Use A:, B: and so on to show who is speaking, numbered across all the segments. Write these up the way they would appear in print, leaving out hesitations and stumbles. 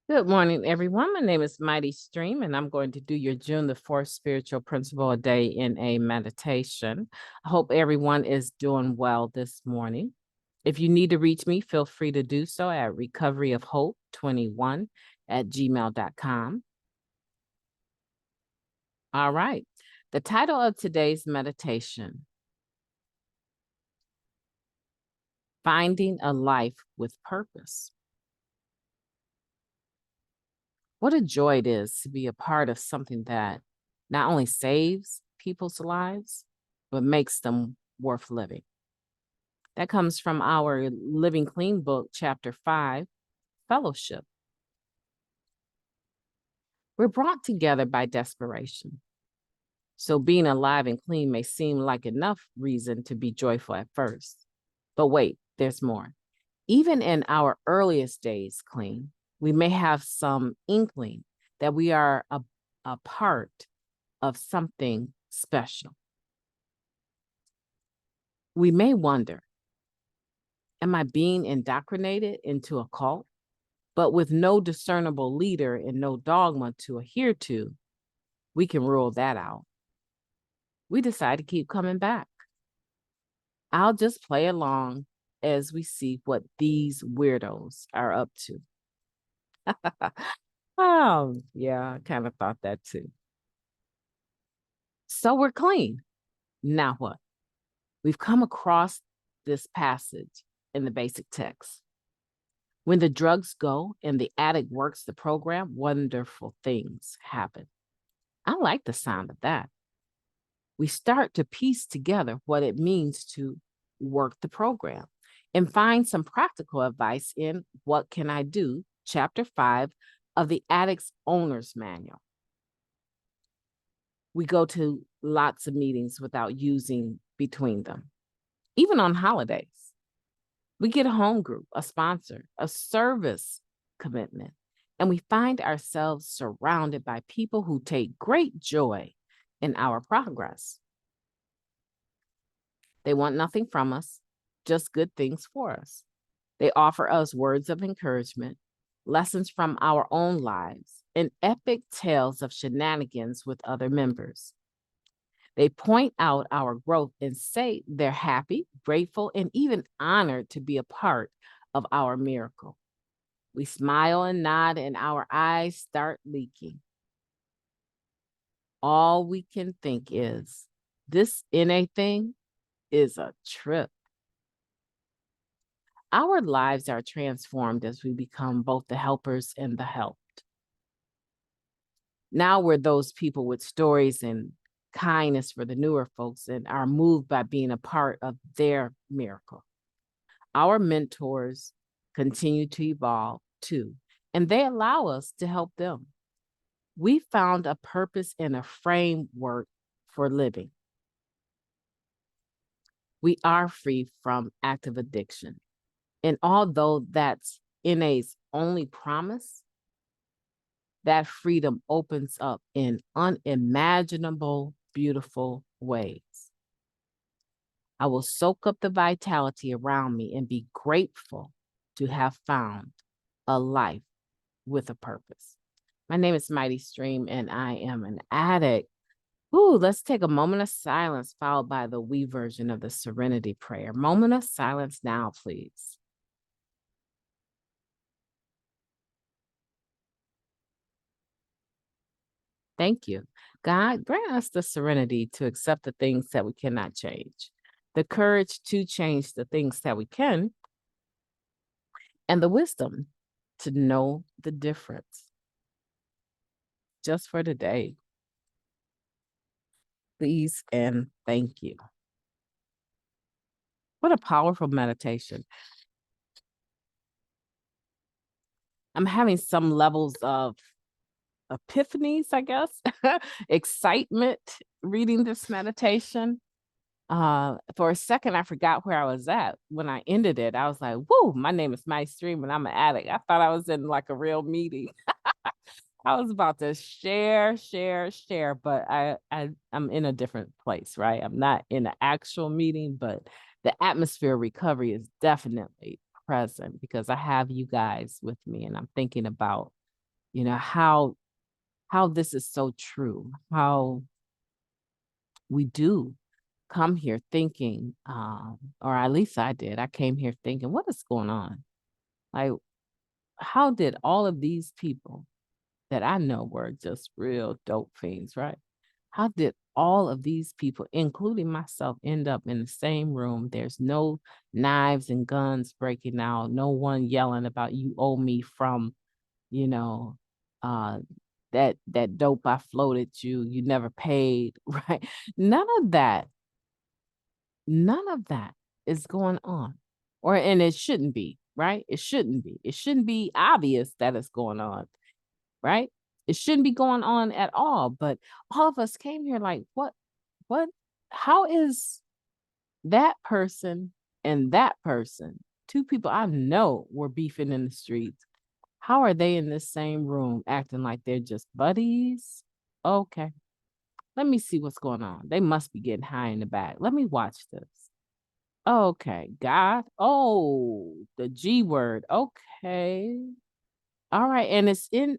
A: Good morning, everyone. My name is Mighty Stream, and I'm going to do your June the 4th spiritual principle a day in a meditation. I hope everyone is doing well this morning. If you need to reach me, feel free to do so at recoveryofhope21@gmail.com. All right. The title of today's meditation, Finding a Life with Purpose. What a joy it is to be a part of something that not only saves people's lives, but makes them worth living. That comes from our Living Clean book, chapter 5, Fellowship. We're brought together by desperation. So being alive and clean may seem like enough reason to be joyful at first. But wait, there's more. Even in our earliest days clean, we may have some inkling that we are a part of something special. We may wonder, am I being indoctrinated into a cult? But with no discernible leader and no dogma to adhere to, we can rule that out. We decide to keep coming back. I'll just play along as we see what these weirdos are up to. Oh, yeah, I kind of thought that too. So we're clean. Now what? We've come across this passage in the basic text. When the drugs go and the addict works the program, wonderful things happen. I like the sound of that. We start to piece together what it means to work the program and find some practical advice in What Can I Do? Chapter 5 of the Addict's Owner's Manual. We go to lots of meetings without using between them, even on holidays. We get a home group, a sponsor, a service commitment, and we find ourselves surrounded by people who take great joy in our progress. They want nothing from us, just good things for us. They offer us words of encouragement, lessons from our own lives, and epic tales of shenanigans with other members. They point out our growth and say they're happy, grateful, and even honored to be a part of our miracle. We smile and nod, and our eyes start leaking. All we can think is, this NA thing is a trip. Our lives are transformed as we become both the helpers and the helped. Now we're those people with stories and kindness for the newer folks and are moved by being a part of their miracle. Our mentors continue to evolve too, and they allow us to help them. We found a purpose and a framework for living. We are free from active addiction. And although that's NA's only promise, that freedom opens up in unimaginable, beautiful ways. I will soak up the vitality around me and be grateful to have found a life with a purpose. My name is Mighty Stream, and I am an addict. Ooh, let's take a moment of silence, followed by the we version of the Serenity Prayer. Moment of silence now, please. Thank you. God, grant us the serenity to accept the things that we cannot change, the courage to change the things that we can, and the wisdom to know the difference. Just for today, please and thank you. What a powerful meditation. I'm having some levels of epiphanies, I guess, excitement reading this meditation. For a second, I forgot where I was at when I ended it. I was like, whoa, my name is Mighty Stream and I'm an addict. I thought I was in like a real meeting. I was about to share, but I'm in a different place, right? I'm not in an actual meeting, but the atmosphere of recovery is definitely present because I have you guys with me and I'm thinking about how this is so true, how we do come here thinking, or at least I did. I came here thinking, what is going on? Like, how did all of these people that I know were just real dope fiends, right? How did all of these people, including myself, end up in the same room? There's no knives and guns breaking out, no one yelling about you owe me from, uh, that dope I floated you never paid, right? None of that is going on. And it shouldn't be, right? It shouldn't be. It shouldn't be obvious that it's going on, right? It shouldn't be going on at all. But all of us came here like, what, how is that person and that person, two people I know were beefing in the streets, how are they in this same room acting like they're just buddies? Okay. Let me see what's going on. They must be getting high in the back. Let me watch this. Okay, God. Oh, the G word. Okay. All right. And it's in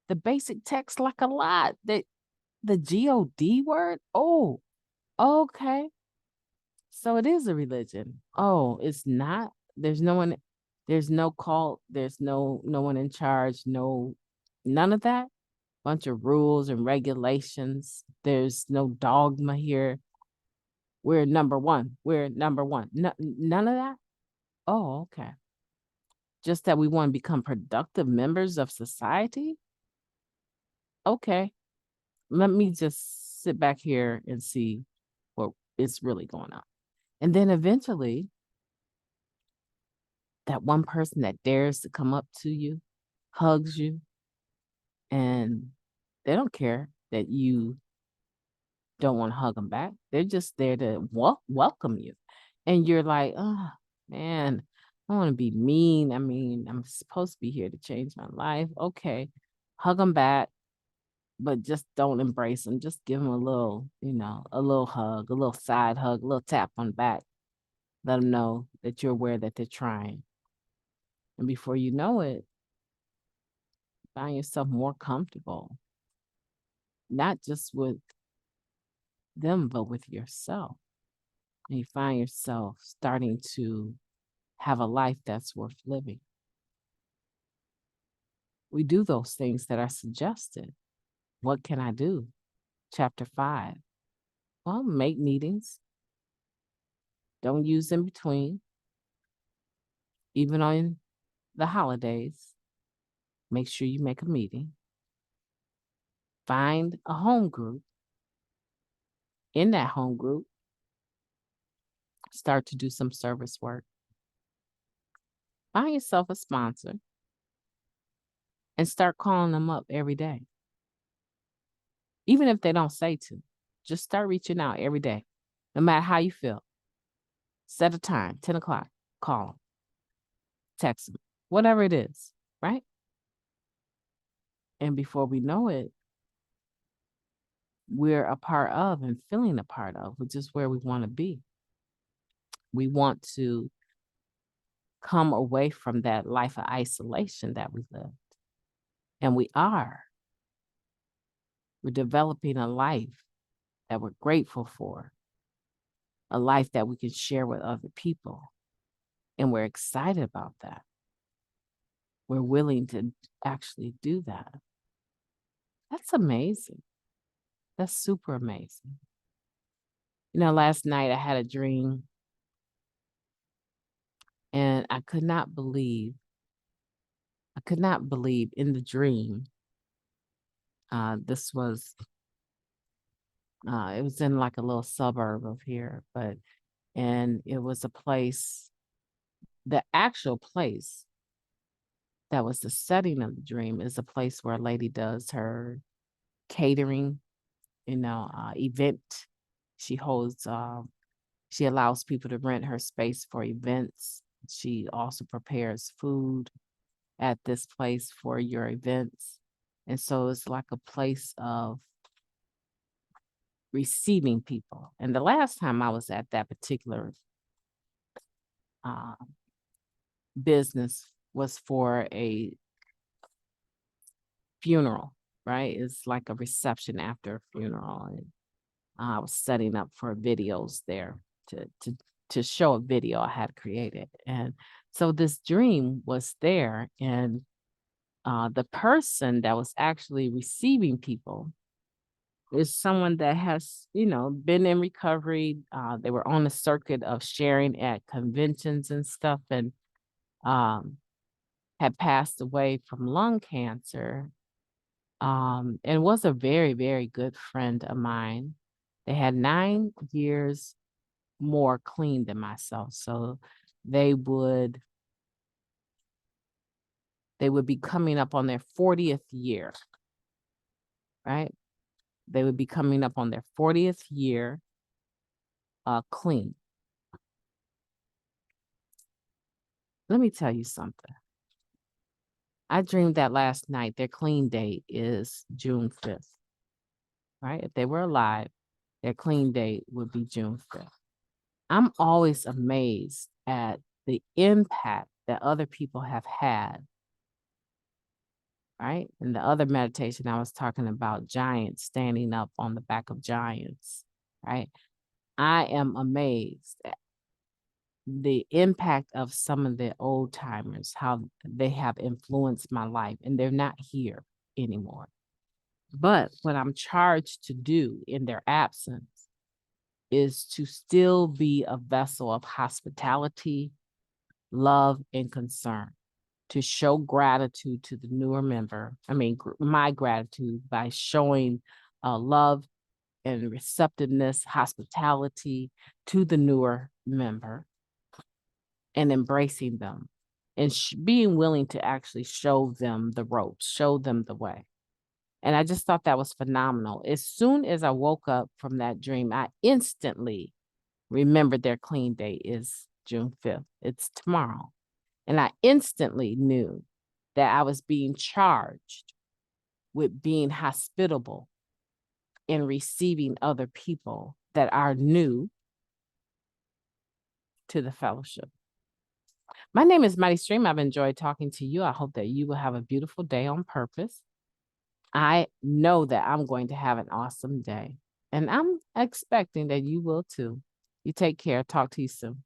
A: the basic text like a lot. The G-O-D word. Oh, okay. So it is a religion. Oh, it's not. There's no one, there's no cult, there's no one in charge, none of that. Bunch of rules and regulations. There's no dogma here. We're number one. We're number one. None of that. Oh, okay. Just that we want to become productive members of society. Okay. Let me just sit back here and see what is really going on. And then eventually, that one person that dares to come up to you, hugs you, and they don't care that you don't want to hug them back. They're just there to welcome you. And you're like, oh, man, I want to be mean. I mean, I'm supposed to be here to change my life. Okay, hug them back, but just don't embrace them. Just give them a little, a little hug, a little side hug, a little tap on the back. Let them know that you're aware that they're trying. And before you know it, find yourself more comfortable, not just with them, but with yourself. And you find yourself starting to have a life that's worth living. We do those things that are suggested. What can I do? Chapter 5. Well, make meetings. Don't use in between. Even on the holidays, make sure you make a meeting. Find a home group. In that home group, start to do some service work. Find yourself a sponsor and start calling them up every day. Even if they don't say to, just start reaching out every day, no matter how you feel. Set a time, 10 o'clock, call them, text them, whatever it is, right? And before we know it, we're a part of and feeling a part of, which is where we want to be. We want to come away from that life of isolation that we lived. And we are. We're developing a life that we're grateful for, a life that we can share with other people. And we're excited about that. We're willing to actually do that. That's amazing. That's super amazing. Last night I had a dream and I could not believe in the dream. This was, it was in like a little suburb of here, and it was a place, the actual place that was the setting of the dream is a place where a lady does her catering, event. She holds, she allows people to rent her space for events. She also prepares food at this place for your events. And so it's like a place of receiving people. And the last time I was at that particular business was for a funeral, right? It's like a reception after a funeral. And I was setting up for videos there to show a video I had created. And so this dream was there, and the person that was actually receiving people is someone that has, been in recovery. They were on the circuit of sharing at conventions and stuff, and had passed away from lung cancer, and was a very, very good friend of mine. They had 9 years more clean than myself. So they would be coming up on their 40th year, right? They would be coming up on their 40th year clean. Let me tell you something. I dreamed that last night. Their clean date is June 5th, right? If they were alive, their clean date would be June 5th. I'm always amazed at the impact that other people have had, right? In the other meditation, I was talking about giants standing up on the back of giants, right? I am amazed at the impact of some of the old timers, how they have influenced my life, and they're not here anymore. But what I'm charged to do in their absence is to still be a vessel of hospitality, love, and concern, to show gratitude to the newer member. My gratitude by showing love and receptiveness, hospitality to the newer member, and embracing them, and being willing to actually show them the ropes, show them the way. And I just thought that was phenomenal. As soon as I woke up from that dream, I instantly remembered their clean day is June 5th. It's tomorrow. And I instantly knew that I was being charged with being hospitable and receiving other people that are new to the fellowship. My name is Mighty Stream. I've enjoyed talking to you. I hope that you will have a beautiful day on purpose. I know that I'm going to have an awesome day, and I'm expecting that you will too. You take care. Talk to you soon.